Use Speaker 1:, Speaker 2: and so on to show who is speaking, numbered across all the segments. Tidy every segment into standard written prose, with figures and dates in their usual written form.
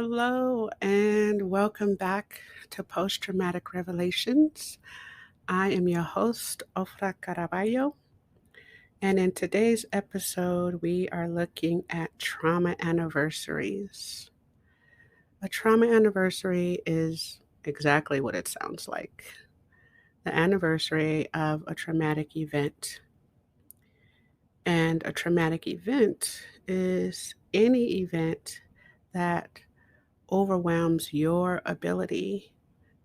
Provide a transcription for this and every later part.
Speaker 1: Hello, and welcome back to Post Traumatic Revelations. I am your host, Afrah Caraballo, and in today's episode, we are looking at trauma anniversaries. A trauma anniversary is exactly what it sounds like, the anniversary of a traumatic event. And a traumatic event is any event that overwhelms your ability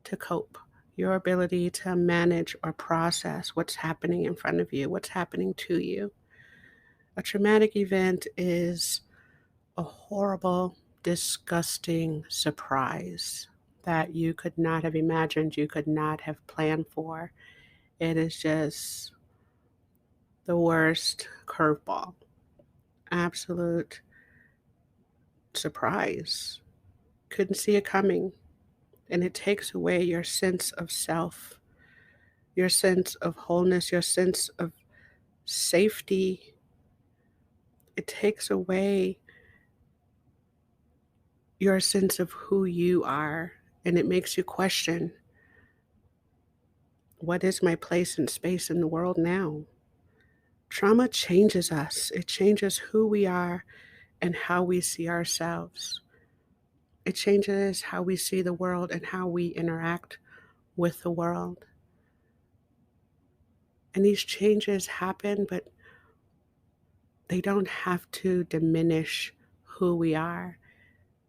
Speaker 1: to cope, your ability to manage or process what's happening in front of you, what's happening to you. A traumatic event is a horrible, disgusting surprise that you could not have imagined, you could not have planned for. It is just the worst curveball, absolute surprise. Couldn't see it coming. And it takes away your sense of self, your sense of wholeness, your sense of safety. It takes away your sense of who you are, and it makes you question, what is my place and space in the world now? Trauma changes us. It changes who we are and how we see ourselves. It changes how we see the world and how we interact with the world. And these changes happen, but they don't have to diminish who we are.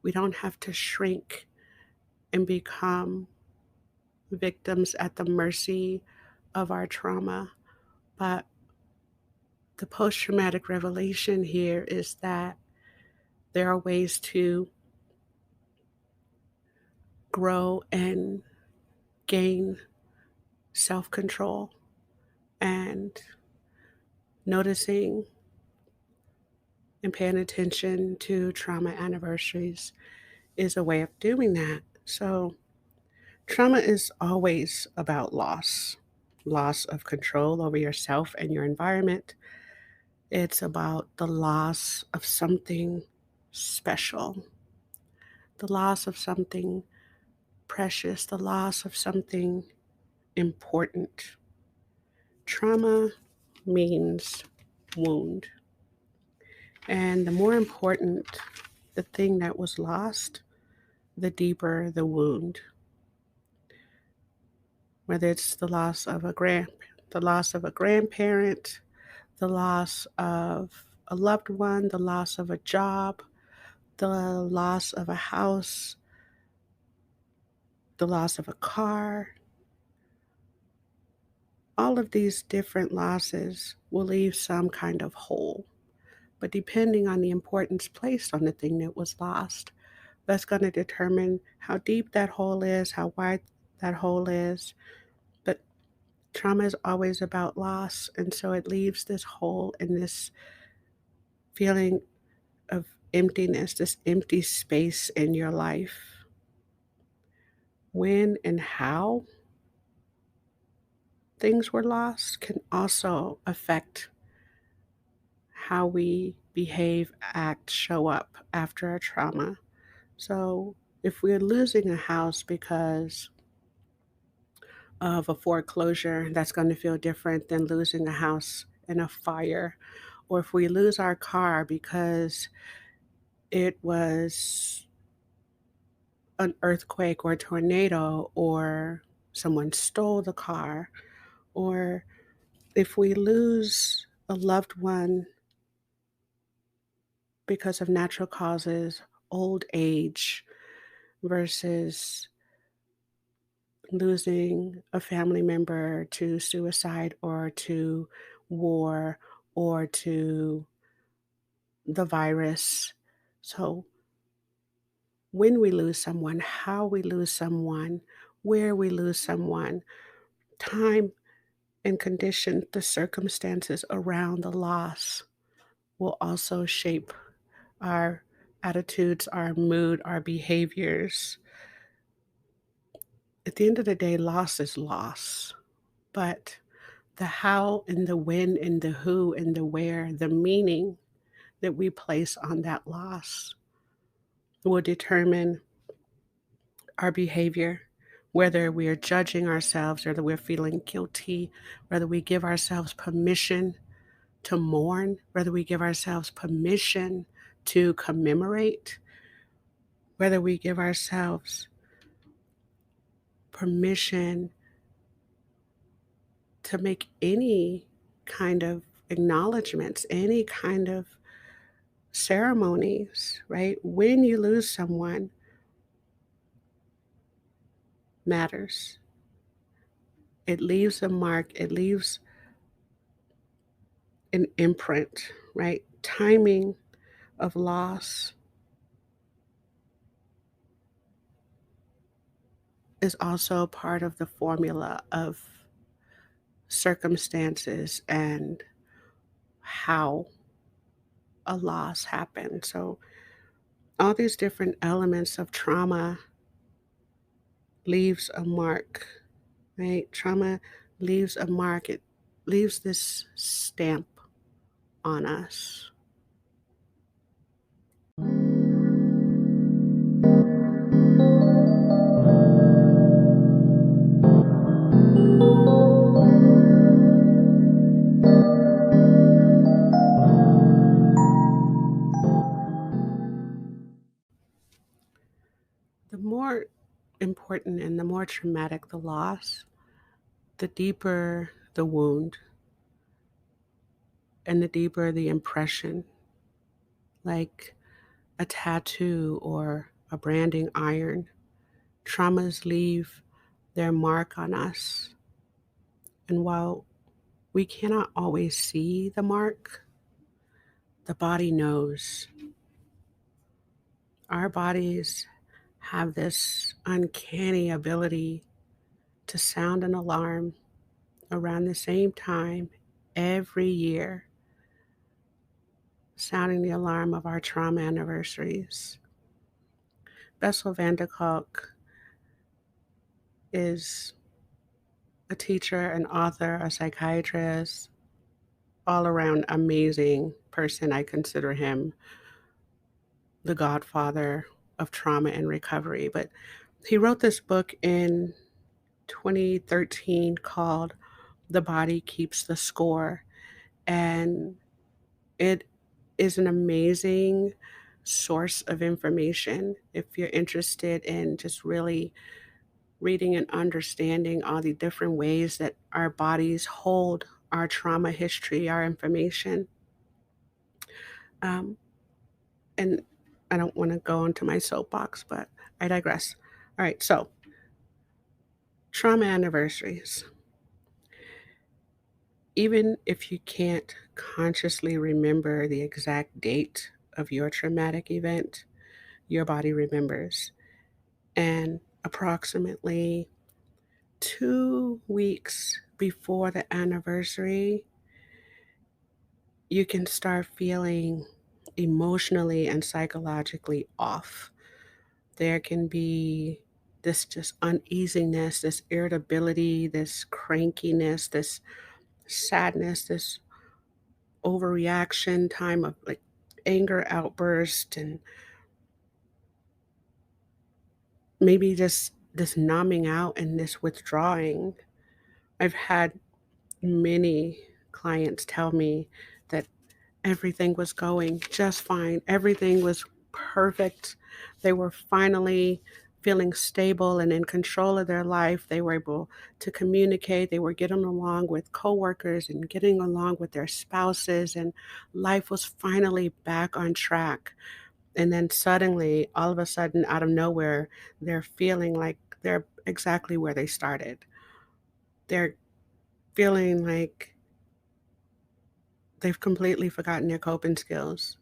Speaker 1: We don't have to shrink and become victims at the mercy of our trauma. But the post traumatic revelation here is that there are ways to grow and gain self control, and noticing and paying attention to trauma anniversaries is a way of doing that. So, trauma is always about loss of control over yourself and your environment. It's about the loss of something special, the loss of something precious, the loss of something important. Trauma means wound. And the more important the thing that was lost, the deeper the wound. Whether it's the loss of a grandparent, the loss of a loved one, the loss of a job, the loss of a house, the loss of a car. All of these different losses will leave some kind of hole. But depending on the importance placed on the thing that was lost, that's going to determine how deep that hole is, how wide that hole is. But trauma is always about loss. And so it leaves this hole and this feeling of emptiness, this empty space in your life. When and how things were lost can also affect how we behave, act, show up after a trauma. So, if we're losing a house because of a foreclosure, that's going to feel different than losing a house in a fire. Or if we lose our car because it was an earthquake or a tornado, or someone stole the car, or if we lose a loved one because of natural causes, old age, versus losing a family member to suicide or to war or to the virus. So, when we lose someone, how we lose someone, where we lose someone, time and condition, the circumstances around the loss will also shape our attitudes, our mood, our behaviors. At the end of the day, loss is loss. But the how and the when and the who and the where, the meaning that we place on that loss will determine our behavior, whether we are judging ourselves, whether we're feeling guilty, whether we give ourselves permission to mourn, whether we give ourselves permission to commemorate, whether we give ourselves permission to make any kind of acknowledgments, any kind of ceremonies, right? When you lose someone matters. It leaves a mark, it leaves an imprint, right? Timing of loss is also part of the formula of circumstances and how a loss happened. So, all these different elements of trauma leaves a mark, right? Trauma leaves a mark. It leaves this stamp on us. The more important and the more traumatic the loss, the deeper the wound and the deeper the impression, like a tattoo or a branding iron. Traumas leave their mark on us. And while we cannot always see the mark, the body knows. Our bodies have this uncanny ability to sound an alarm around the same time every year, sounding the alarm of our trauma anniversaries. Bessel van der Kolk is a teacher, an author, a psychiatrist, all around amazing person. I consider him the godfather of trauma and recovery. But he wrote this book in 2013 called The Body Keeps the Score. And it is an amazing source of information if you're interested in just really reading and understanding all the different ways that our bodies hold our trauma history, our information. Um, and I don't want to go into my soapbox, but I digress. All right, so trauma anniversaries. Even if you can't consciously remember the exact date of your traumatic event, your body remembers. And approximately 2 weeks before the anniversary, you can start feeling emotionally and psychologically off. There can be this just uneasiness, this irritability, this crankiness, this sadness, this overreaction time of like anger outburst, and maybe just this numbing out and this withdrawing. I've had many clients tell me that everything was going just fine. Everything was perfect. They were finally feeling stable and in control of their life. They were able to communicate. They were getting along with coworkers and getting along with their spouses, and life was finally back on track. And then suddenly, all of a sudden, out of nowhere, they're feeling like they're exactly where they started. They're feeling like they've completely forgotten their coping skills.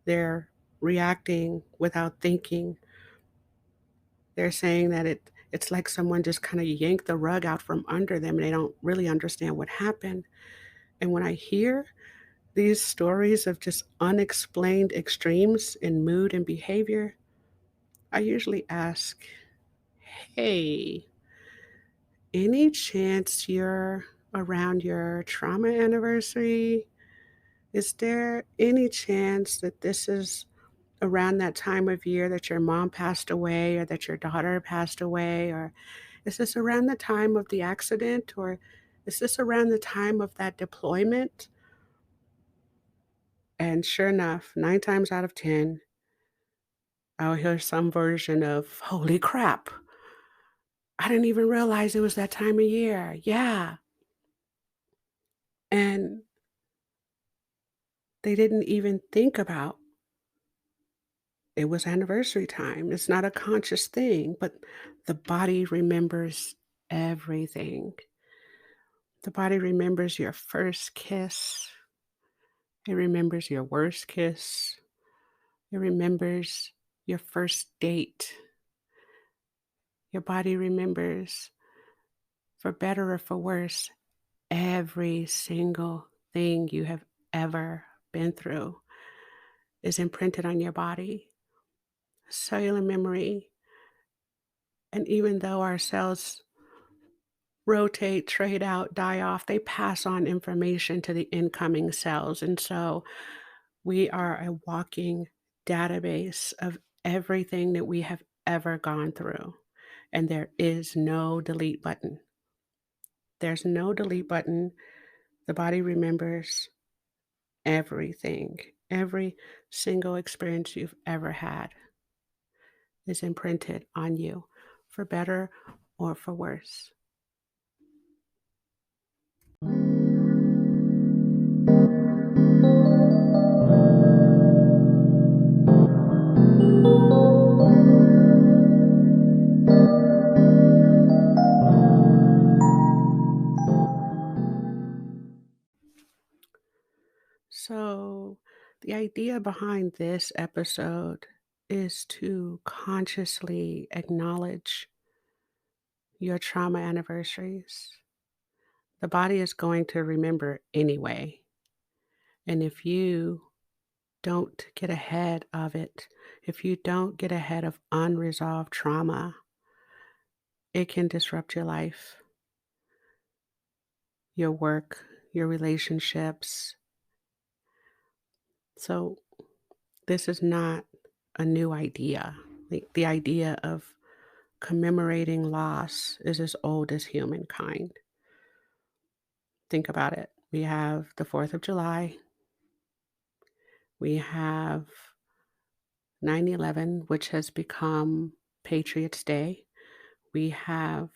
Speaker 1: They're reacting without thinking. They're saying that it's like someone just kind of yanked the rug out from under them and they don't really understand what happened. And when I hear these stories of just unexplained extremes in mood and behavior, I usually ask, hey, any chance you're around your trauma anniversary? Is there any chance that this is around that time of year that your mom passed away or that your daughter passed away? Or is this around the time of the accident? Or is this around the time of that deployment? And sure enough, 9 times out of 10, I'll hear some version of, "Holy crap, I didn't even realize it was that time of year." Yeah, and they didn't even think about it was anniversary time. It's not a conscious thing, but the body remembers everything. The body remembers your first kiss. It remembers your worst kiss. It remembers your first date. Your body remembers, for better or for worse, every single thing you have ever been through is imprinted on your body. Cellular memory. And even though our cells rotate, trade out, die off, they pass on information to the incoming cells. And so we are a walking database of everything that we have ever gone through. And there is no delete button. There's no delete button. The body remembers everything. Every single experience you've ever had is imprinted on you, for better or for worse. So, the idea behind this episode is to consciously acknowledge your trauma anniversaries. The body is going to remember anyway. And if you don't get ahead of it, if you don't get ahead of unresolved trauma, it can disrupt your life, your work, your relationships. So, this is not a new idea. Like the idea of commemorating loss is as old as humankind. Think about it. We have the 4th of July, we have 9/11, which has become Patriots Day. We have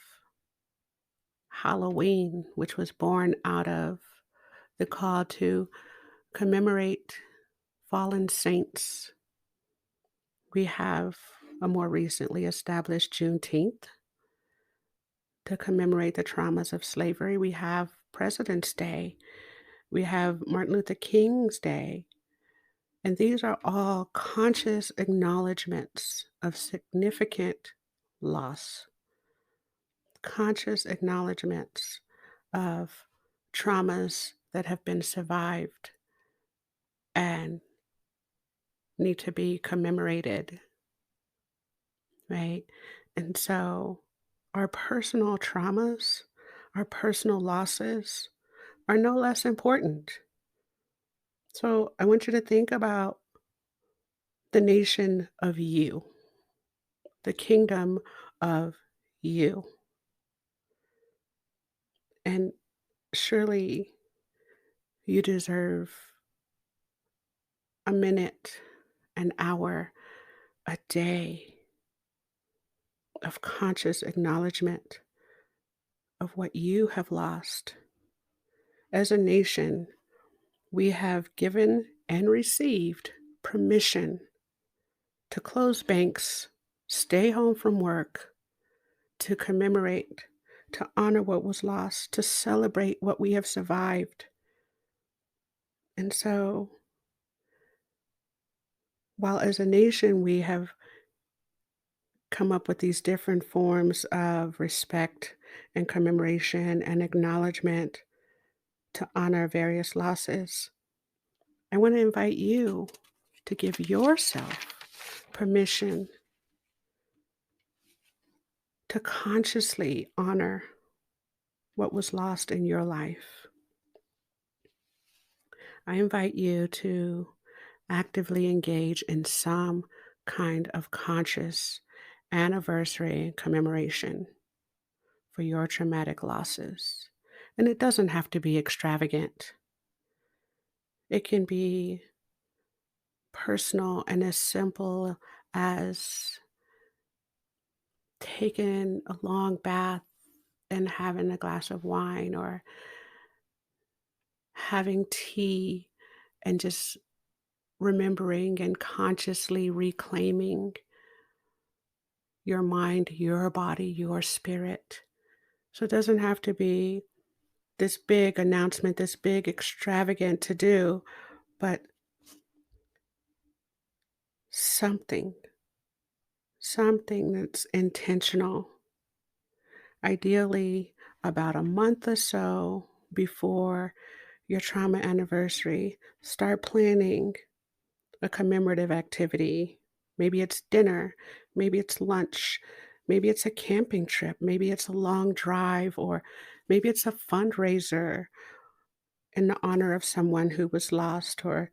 Speaker 1: Halloween, which was born out of the call to commemorate fallen saints. We have a more recently established Juneteenth to commemorate the traumas of slavery. We have President's Day. We have Martin Luther King's Day. And these are all conscious acknowledgments of significant loss, conscious acknowledgments of traumas that have been survived and need to be commemorated, right? And so our personal traumas, our personal losses are no less important. So I want you to think about the nation of you, the kingdom of you. And surely you deserve a minute, an hour, a day of conscious acknowledgement of what you have lost. As a nation, we have given and received permission to close banks, stay home from work, to commemorate, to honor what was lost, to celebrate what we have survived. And so, while as a nation we have come up with these different forms of respect and commemoration and acknowledgement to honor various losses, I want to invite you to give yourself permission to consciously honor what was lost in your life. I invite you to actively engage in some kind of conscious anniversary commemoration for your traumatic losses. And it doesn't have to be extravagant, it can be personal and as simple as taking a long bath and having a glass of wine or having tea and just remembering and consciously reclaiming your mind, your body, your spirit. So it doesn't have to be this big announcement, this big extravagant to do, but something, something that's intentional. Ideally, about a month or so before your trauma anniversary, start planning a commemorative activity. Maybe it's dinner, maybe it's lunch, maybe it's a camping trip, maybe it's a long drive, or maybe it's a fundraiser in the honor of someone who was lost, or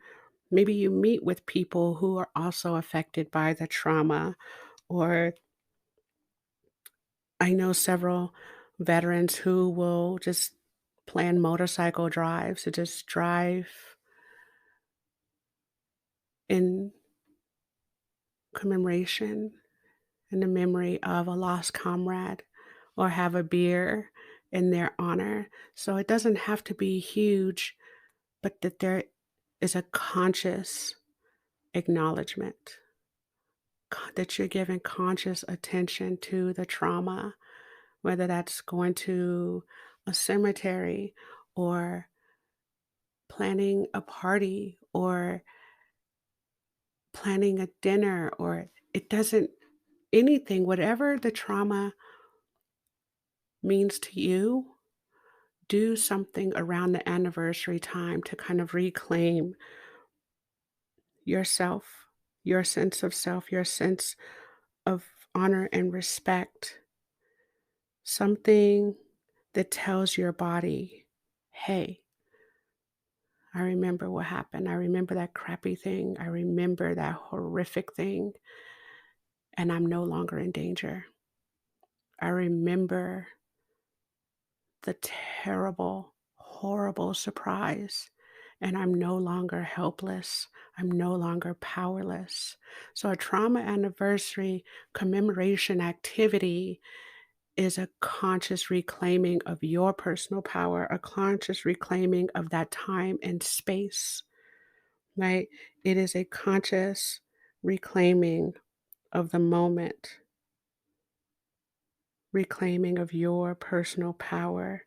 Speaker 1: maybe you meet with people who are also affected by the trauma, or I know several veterans who will just plan motorcycle drives to just drive in commemoration in the memory of a lost comrade or have a beer in their honor. So it doesn't have to be huge, but that there is a conscious acknowledgement, that you're giving conscious attention to the trauma, whether that's going to a cemetery or planning a party or planning a dinner, or it doesn't anything, whatever the trauma means to you, do something around the anniversary time to kind of reclaim yourself, your sense of self, your sense of honor and respect. Something that tells your body, hey, I remember what happened. I remember that crappy thing. I remember that horrific thing, and I'm no longer in danger. I remember the terrible, horrible surprise, and I'm no longer helpless. I'm no longer powerless. So, a trauma anniversary commemoration activity is a conscious reclaiming of your personal power, a conscious reclaiming of that time and space, right? It is a conscious reclaiming of the moment, reclaiming of your personal power.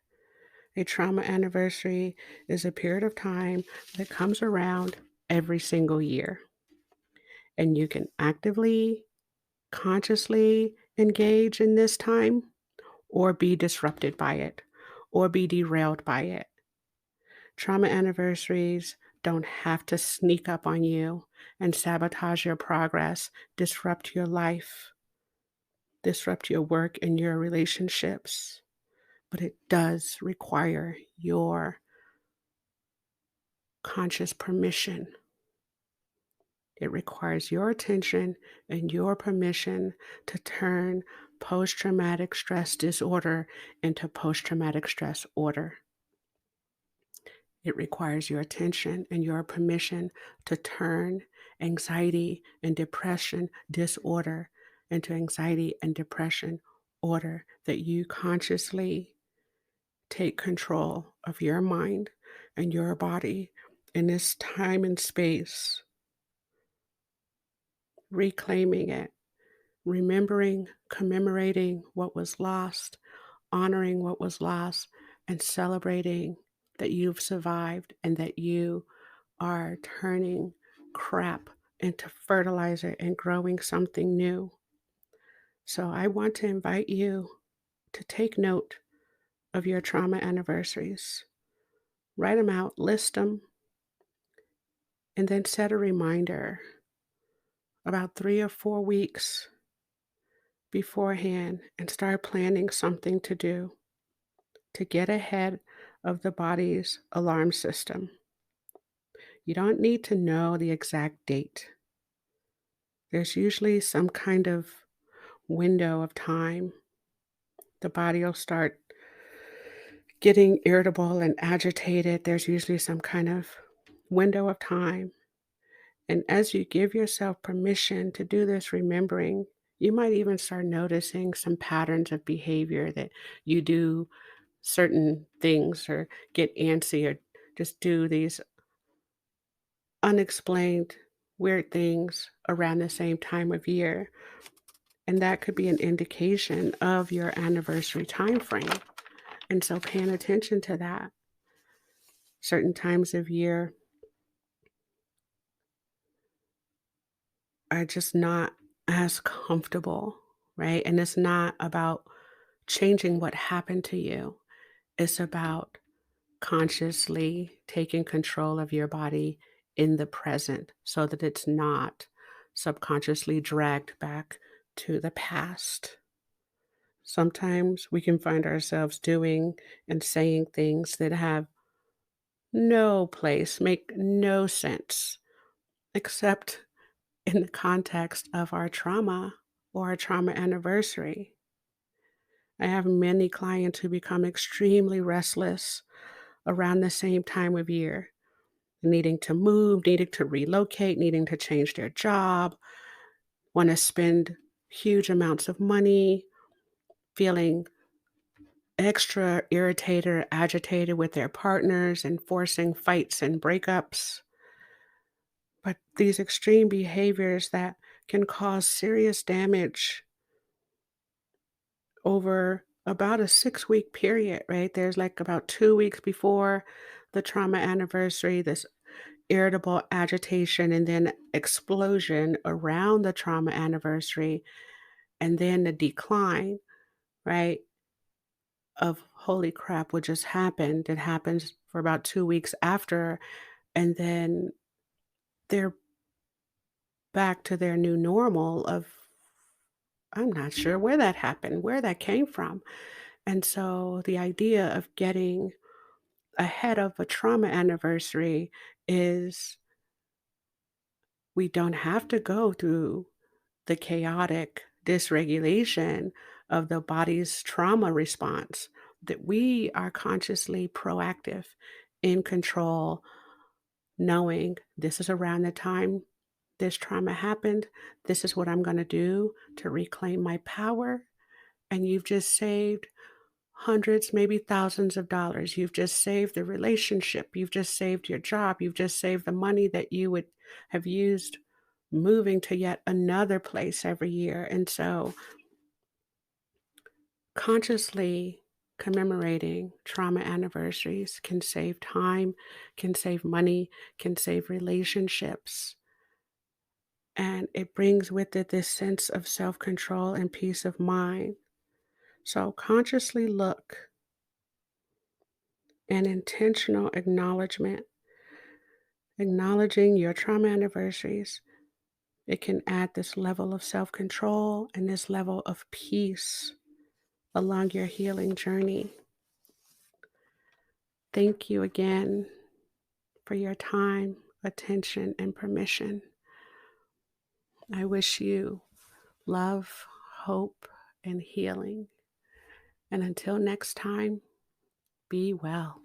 Speaker 1: A trauma anniversary is a period of time that comes around every single year, and you can actively, consciously engage in this time or be disrupted by it or be derailed by it. Trauma anniversaries don't have to sneak up on you and sabotage your progress, disrupt your life, disrupt your work and your relationships, but it does require your conscious permission. It requires your attention and your permission to turn post traumatic stress disorder into post traumatic stress order. It requires your attention and your permission to turn anxiety and depression disorder into anxiety and depression order, that you consciously take control of your mind and your body in this time and space, reclaiming it, remembering, commemorating what was lost, honoring what was lost, and celebrating that you've survived and that you are turning crap into fertilizer and growing something new. So I want to invite you to take note of your trauma anniversaries. Write them out, list them, and then set a reminder about 3 or 4 weeks beforehand and start planning something to do to get ahead of the body's alarm system. You don't need to know the exact date. There's usually some kind of window of time. The body will start getting irritable and agitated. There's usually some kind of window of time. And as you give yourself permission to do this remembering, you might even start noticing some patterns of behavior that you do certain things or get antsy or just do these unexplained weird things around the same time of year. And that could be an indication of your anniversary time frame. And so paying attention to that, certain times of year are just not as comfortable, right? And it's not about changing what happened to you. It's about consciously taking control of your body in the present so that it's not subconsciously dragged back to the past. Sometimes we can find ourselves doing and saying things that have no place, make no sense, except in the context of our trauma or our trauma anniversary. I have many clients who become extremely restless around the same time of year, needing to move, needing to relocate, needing to change their job, want to spend huge amounts of money, feeling extra irritated or agitated with their partners and forcing fights and breakups. But these extreme behaviors that can cause serious damage over about a 6-week period, right? There's like about 2 weeks before the trauma anniversary, this irritable agitation, and then explosion around the trauma anniversary, and then the decline, right? Of holy crap, what just happened? It happens for about 2 weeks after, and then they're back to their new normal of, I'm not sure where that happened, where that came from. And so the idea of getting ahead of a trauma anniversary is we don't have to go through the chaotic dysregulation of the body's trauma response, that we are consciously proactive, in control, knowing this is around the time this trauma happened. This is what I'm going to do to reclaim my power. And you've just saved hundreds, maybe thousands of dollars. You've just saved the relationship. You've just saved your job. You've just saved the money that you would have used moving to yet another place every year. And so consciously commemorating trauma anniversaries can save time, can save money, can save relationships. And it brings with it this sense of self control and peace of mind. So consciously look, an intentional acknowledgement, acknowledging your trauma anniversaries. It can add this level of self control and this level of peace along your healing journey. Thank you again for your time, attention, and permission. I wish you love, hope, and healing. And until next time, be well.